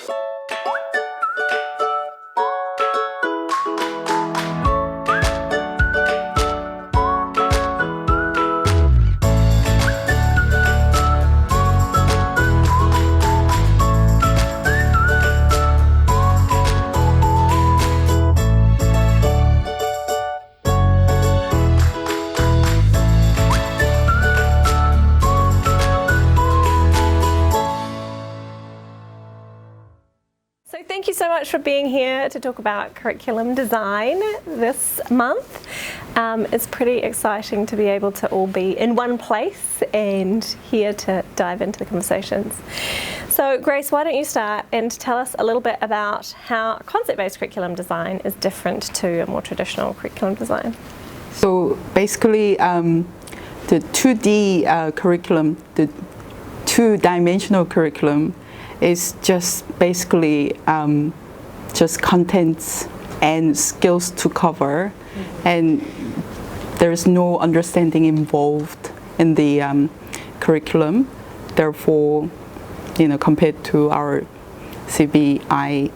So thank you so much for being here to talk about curriculum design this month. It's pretty exciting to be able to all be in one place and here to dive into the conversations. So Grace, why don't you start and tell us a little bit about how concept-based curriculum design is different to a more traditional curriculum design? So basically, the 2D curriculum, the two-dimensional curriculum, is just basically just contents and skills to cover, and there's no understanding involved in the curriculum. Therefore, compared to our CBCI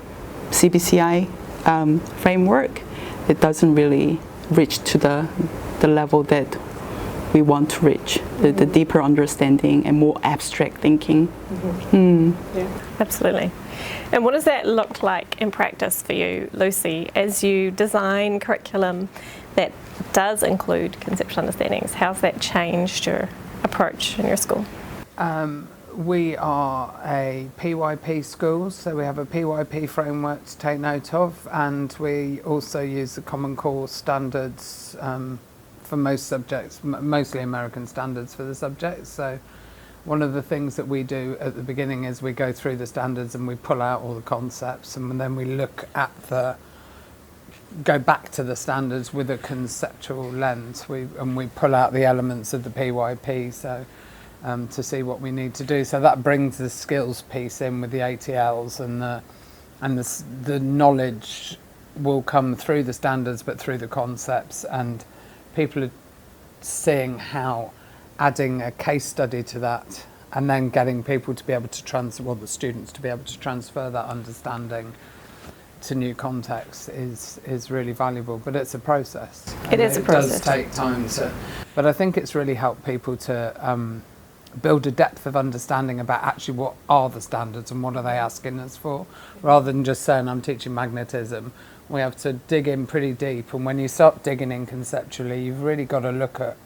framework, it doesn't really reach to the level that we want to reach, the deeper understanding and more abstract thinking. Yeah, absolutely. And what does that look like in practice for you, Lucy, as you design curriculum that does include conceptual understandings? How's that changed your approach in your school? We are a PYP school, so we have a PYP framework to take note of, and we also use the Common Core standards for most subjects, mostly American standards for the subjects. So one of the things that we do at the beginning is we go through the standards and we pull out all the concepts, and then we look at go back to the standards with a conceptual lens. We pull out the elements of the PYP to see what we need to do. So that brings the skills piece in with the ATLs, and the knowledge will come through the standards but through the concepts, and people are seeing how adding a case study to that and then getting people to be able to the students to be able to transfer that understanding to new contexts is really valuable. But it's a process. It is a process. It does take time but I think it's really helped people to build a depth of understanding about actually what are the standards and what are they asking us for, rather than just saying I'm teaching magnetism. We have to dig in pretty deep, and when you start digging in conceptually, you've really got to look at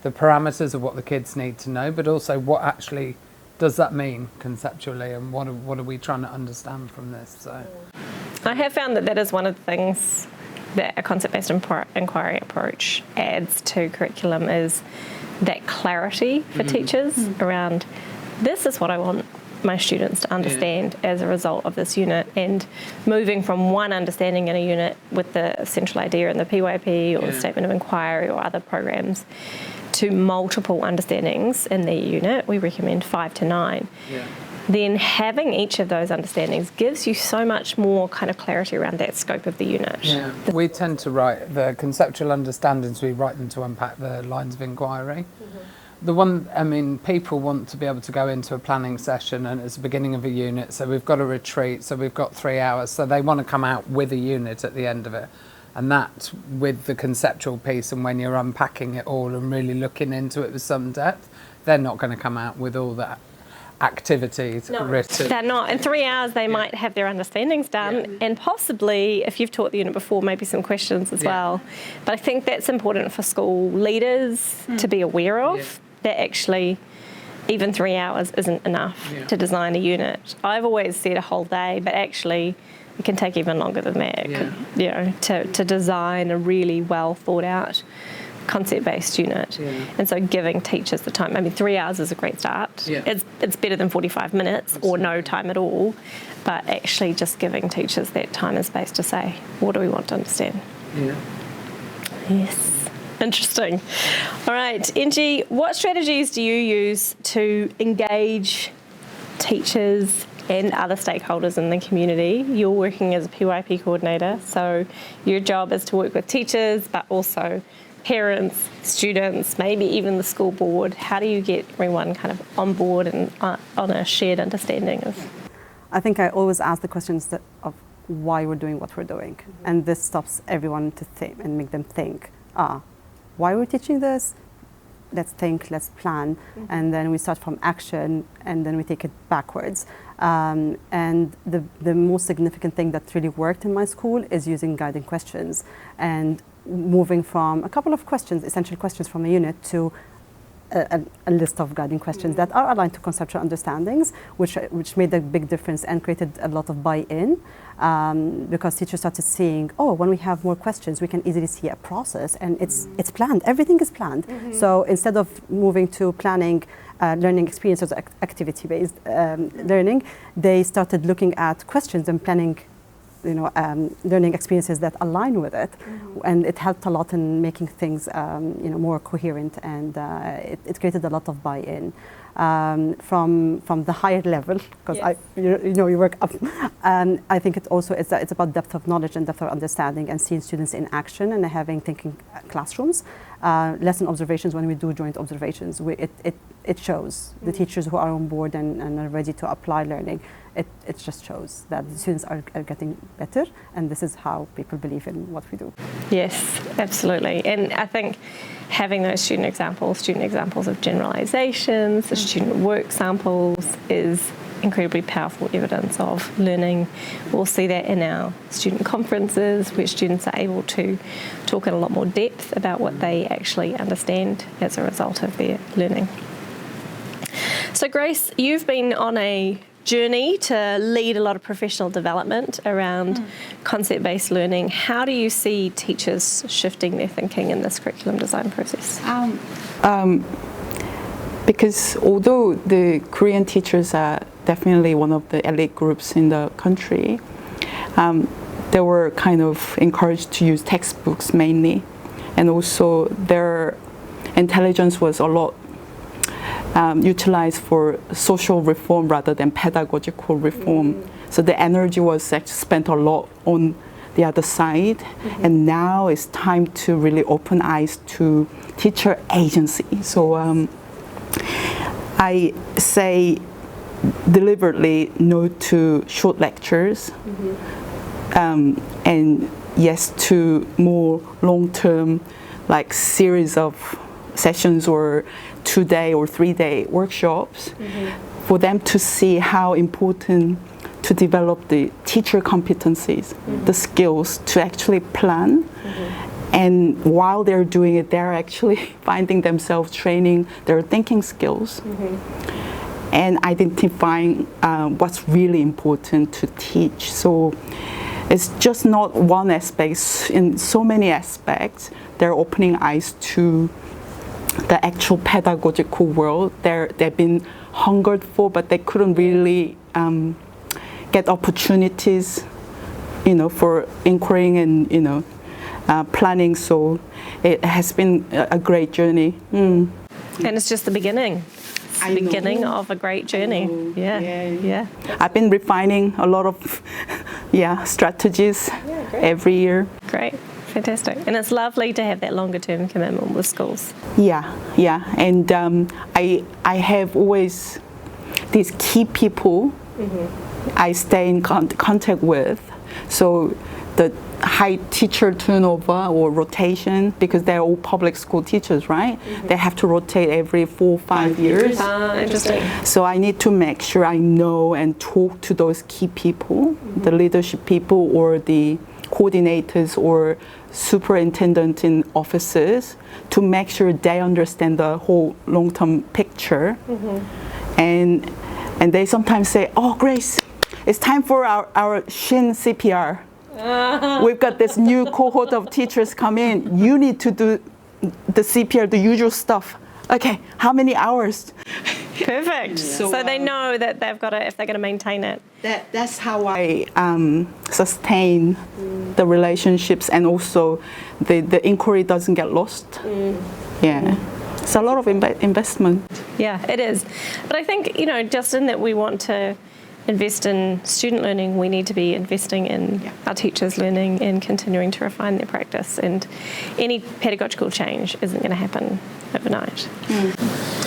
the parameters of what the kids need to know, but also what actually does that mean conceptually, and what are we trying to understand from this. So I have found that is one of the things that a concept-based inquiry approach adds to curriculum, is that clarity for teachers around, this is what I want my students to understand as a result of this unit, and moving from one understanding in a unit with the central idea in the PYP or the statement of inquiry or other programs to multiple understandings in the unit. We recommend 5 to 9. Then having each of those understandings gives you so much more kind of clarity around that scope of the unit. We tend to write the conceptual understandings, we write them to unpack the lines of inquiry. People want to be able to go into a planning session and it's the beginning of a unit, so we've got a retreat, so we've got 3 hours, so they want to come out with a unit at the end of it. And that, with the conceptual piece, and when you're unpacking it all and really looking into it with some depth, they're not going to come out with all that activities written. They're not. In 3 hours they might have their understandings done, and possibly, if you've taught the unit before, maybe some questions as well. But I think that's important for school leaders to be aware of, that actually even 3 hours isn't enough to design a unit. I've always said a whole day, but actually it can take even longer than that, to design a really well thought out concept-based unit. And so giving teachers the time, 3 hours is a great start. It's better than 45 minutes or no time at all, but actually just giving teachers that time and space to say, what do we want to understand? Yes. Interesting. All right, Engy, what strategies do you use to engage teachers and other stakeholders in the community? You're working as a PYP coordinator, so your job is to work with teachers, but also parents, students, maybe even the school board. How do you get everyone kind of on board and on a shared understanding of? I think I always ask the questions of why we're doing what we're doing. And this stops everyone to think and make them think, why we're teaching this? Let's think, let's plan. And then we start from action and then we take it backwards. And the most significant thing that really worked in my school is using guiding questions and moving from a couple of questions, essential questions from a unit, to a list of guiding questions that are aligned to conceptual understandings, which made a big difference and created a lot of buy-in, because teachers started seeing, when we have more questions, we can easily see a process, and it's planned. Everything is planned. So instead of moving to planning learning experiences, activity-based learning, they started looking at questions and planning learning experiences that align with it, and it helped a lot in making things more coherent, and it created a lot of buy-in from the higher level, because you work up. I think it also it's about depth of knowledge and depth of understanding, and seeing students in action and having thinking classrooms. Lesson observations, when we do joint observations, it shows the teachers who are on board and are ready to apply learning. It just shows that the students are getting better, and this is how people believe in what we do. Yes, absolutely. And I think having those student examples of generalizations, the student work samples, is incredibly powerful evidence of learning. We'll see that in our student conferences, where students are able to talk in a lot more depth about what they actually understand as a result of their learning. So Grace, you've been on a journey to lead a lot of professional development around concept-based learning. How do you see teachers shifting their thinking in this curriculum design process? Because although the Korean teachers are definitely one of the elite groups in the country, they were kind of encouraged to use textbooks mainly, and also their intelligence was a lot utilized for social reform rather than pedagogical reform. So the energy was actually spent a lot on the other side, and now it's time to really open eyes to teacher agency. So I say deliberately no to short lectures, and yes to more long-term, like series of sessions or 2-day or 3-day workshops, for them to see how important to develop the teacher competencies, the skills to actually plan. And while they're doing it, they're actually finding themselves training their thinking skills and identifying what's really important to teach. So it's just not one aspect. In so many aspects, they're opening eyes to the actual pedagogical world they've been hungered for, but they couldn't really get opportunities, for inquiring and planning. So it has been a great journey. And it's just the beginning. It's the beginning of a great journey. Yeah. I've been refining a lot of strategies every year. Great. Fantastic. And it's lovely to have that longer term commitment with schools. Yeah. And I have always these key people I stay in contact with. So the high teacher turnover or rotation, because they're all public school teachers, right? They have to rotate every 4-5 years. Interesting. So I need to make sure I know and talk to those key people, the leadership people or the coordinators or superintendent in offices, to make sure they understand the whole long-term picture. And they sometimes say, Grace, it's time for our Shin CPR. We've got this new cohort of teachers come in. You need to do the CPR, the usual stuff. Okay, how many hours? Perfect. So they know that they've got to, if they're going to maintain it. That's how I sustain the relationships, and also the inquiry doesn't get lost. Yeah. It's a lot of investment. Yeah, it is. But I think, just in that we want to invest in student learning, we need to be investing in our teachers' learning and continuing to refine their practice. And any pedagogical change isn't going to happen overnight.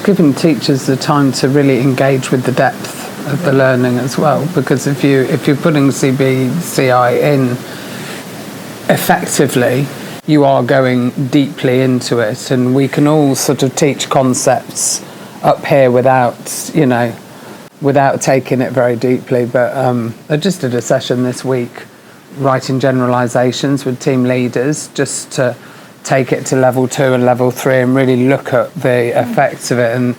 Giving teachers the time to really engage with the depth of the learning as well, because if you're putting CBCI in effectively, you are going deeply into it, and we can all sort of teach concepts up here without taking it very deeply. But I just did a session this week writing generalisations with team leaders, just to take it to level 2 and level 3 and really look at the effects of it.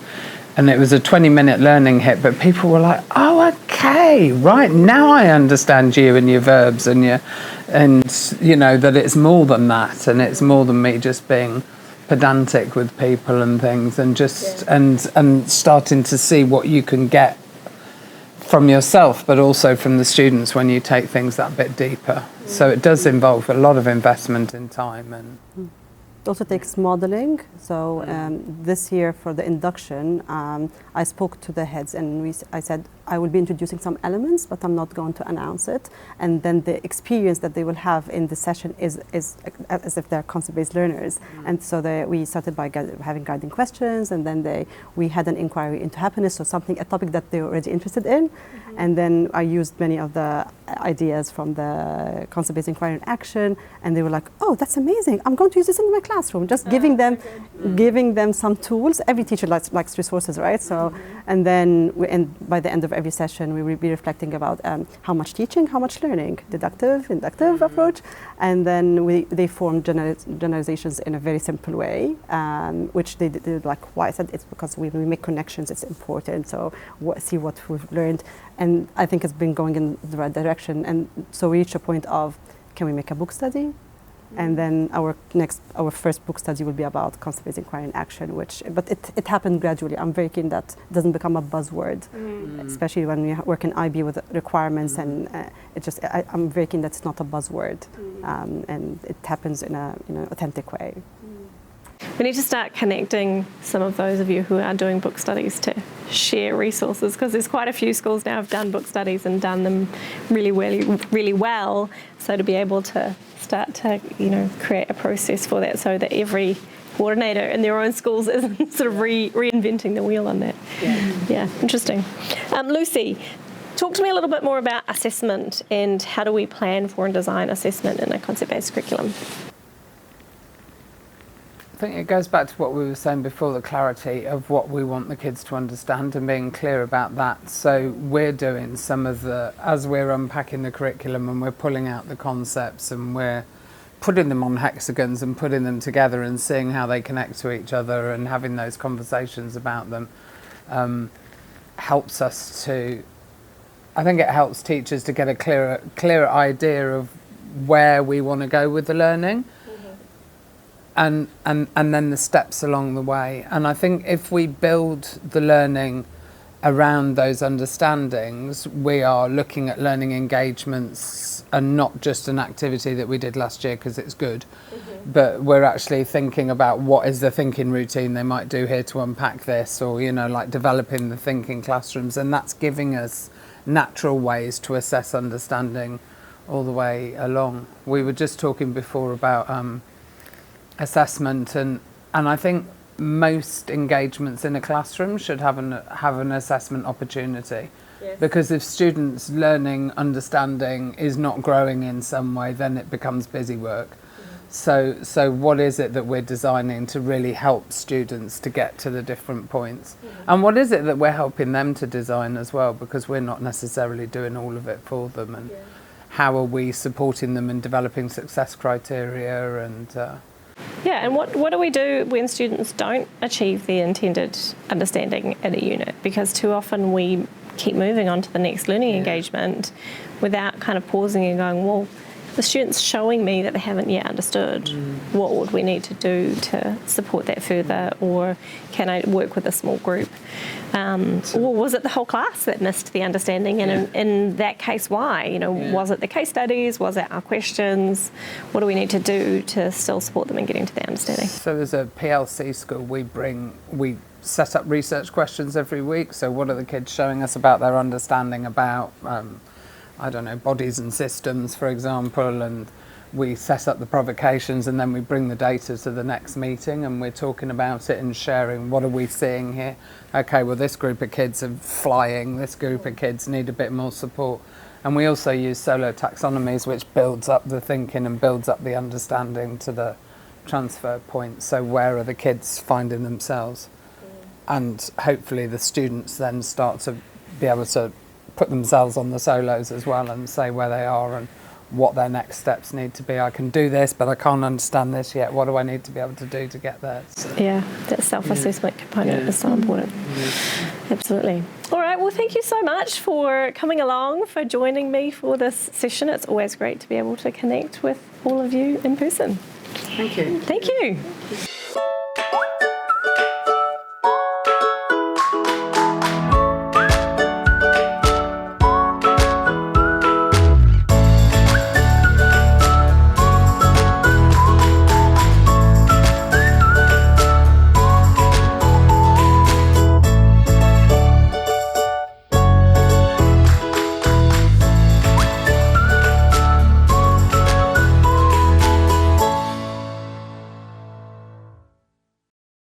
And it was a 20-minute learning hit, but people were like, oh, okay, right, now I understand you and your verbs and that it's more than that, and it's more than me just being pedantic with people and things, and just and starting to see what you can get from yourself, but also from the students when you take things that bit deeper. So it does involve a lot of investment in time. And it also takes modeling. So this year for the induction, I spoke to the heads and I said, I will be introducing some elements, but I'm not going to announce it. And then the experience that they will have in the session is as if they're concept-based learners. And so we started by having guiding questions, and then we had an inquiry into happiness, so a topic that they were already interested in. And then I used many of the ideas from the concept-based inquiry and action, and they were like, oh, that's amazing. I'm going to use this in my classroom. Just giving them some tools. Every teacher likes resources, right? So, and then by the end of every session, we will be reflecting about how much teaching, how much learning, deductive, inductive approach. And then they formed generalizations in a very simple way, which they did like why I said it's because we make connections, it's important. So see what we've learned. And I think it's been going in the right direction. And so we reached a point of, can we make a book study? And then our first book study will be about concept-based inquiry and action, but it happened gradually. I'm very keen that it doesn't become a buzzword, especially when we work in IB with requirements, and I'm very keen that it's not a buzzword, and it happens in an authentic way. We need to start connecting some of those of you who are doing book studies to share resources, because there's quite a few schools now have done book studies and done them really, really, really well. So to be able to start to, create a process for that, so that every coordinator in their own schools isn't sort of reinventing the wheel on that. Yeah, interesting. Lucy, talk to me a little bit more about assessment and how do we plan for and design assessment in a concept-based curriculum? I think it goes back to what we were saying before, the clarity of what we want the kids to understand and being clear about that. So we're doing as we're unpacking the curriculum and we're pulling out the concepts and we're putting them on hexagons and putting them together and seeing how they connect to each other and having those conversations about them, helps us to, I think it helps teachers to get a clearer idea of where we want to go with the learning. And then the steps along the way. And I think if we build the learning around those understandings, we are looking at learning engagements and not just an activity that we did last year because it's good, but we're actually thinking about what is the thinking routine they might do here to unpack this, or, like developing the thinking classrooms. And that's giving us natural ways to assess understanding all the way along. We were just talking before about assessment, and I think most engagements in a classroom should have an assessment opportunity. Yes. Because if students' learning understanding is not growing in some way, then it becomes busy work. So what is it that we're designing to really help students to get to the different points? And what is it that we're helping them to design as well, because we're not necessarily doing all of it for them, and how are we supporting them in developing success criteria and and what do we do when students don't achieve the intended understanding in a unit? Because too often we keep moving on to the next learning engagement without kind of pausing and going, well, the student's showing me that they haven't yet understood. What would we need to do to support that further? Or can I work with a small group? Or was it the whole class that missed the understanding? And in that case, why? Was it the case studies? Was it our questions? What do we need to do to still support them in getting to their understanding? So as a PLC school, we set up research questions every week. So what are the kids showing us about their understanding about bodies and systems, for example, and we set up the provocations, and then we bring the data to the next meeting, and we're talking about it and sharing what are we seeing here. Okay, well, this group of kids are flying, this group of kids need a bit more support. And we also use solo taxonomies, which builds up the thinking and builds up the understanding to the transfer point. So where are the kids finding themselves? And hopefully the students then start to be able to put themselves on the solos as well and say where they are and what their next steps need to be. I can do this, but I can't understand this yet. What do I need to be able to do to get there? So, yeah, that self-assessment component is so important. Absolutely. All right, well, thank you so much for coming along, for joining me for this session. It's always great to be able to connect with all of you in person. Thank you. Thank you.